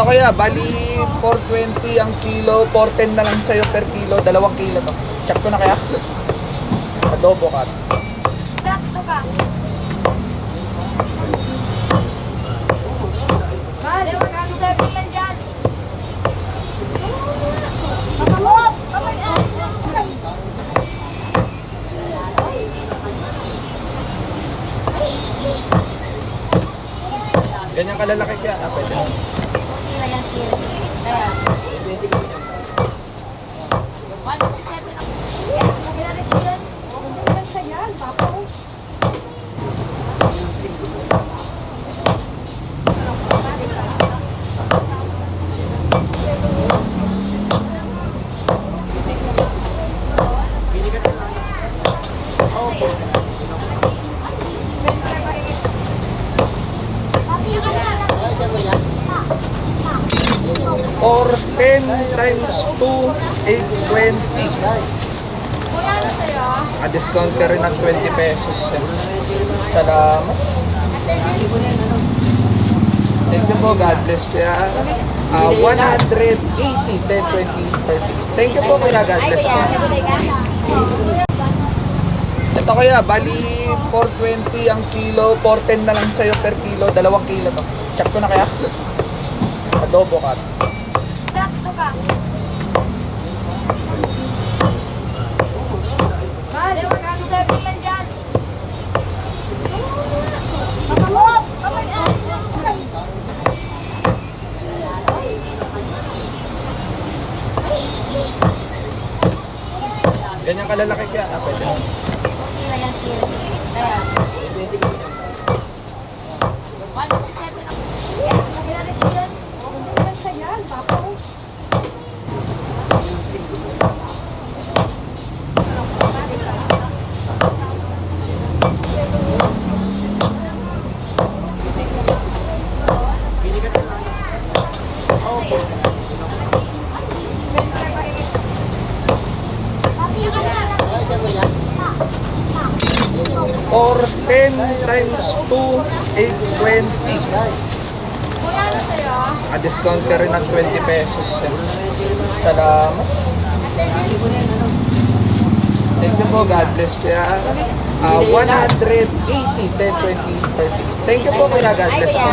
Ito kuya, bali 420 ang kilo, 410 na lang sa'yo per kilo, 2 kilo to. Check ko na kaya? Adobo cut. Sakto ka. Bale, 107 lang dyan. Makamot! Ganyan kalalaki kaya, pwede. Kira yan, kira. Kaya. 107 ang... Sila rin siya yan. Ano siya yan? Papa ko. Or 10 times 2, 820. Wala na sa'yo. A-discount ka rin ng 20 pesos. Salamat. Thank you po. God bless kuya. 180, 10, 20, 30. Thank you po kuya. God bless po. Ito kuya, bali 420 ang kilo, 410 na lang sa'yo per kilo, 2 kilo to. Check ko na kaya? Adobo cut. Sakto ka. Bale, 107 lang dyan. Makamot! Ganyan kalalaki kaya, pwede. Kira yan, kira. Kaya. 107 ang... Sila rin siya yan. Ano siya yan? Papa ko. Or 10 times 2, 820. Wala na sa'yo. A-discount ka rin ng 20 pesos. Salamat. Thank you po. God bless kuya. 180, 10, 20, 30. Thank you po kuya. God bless po.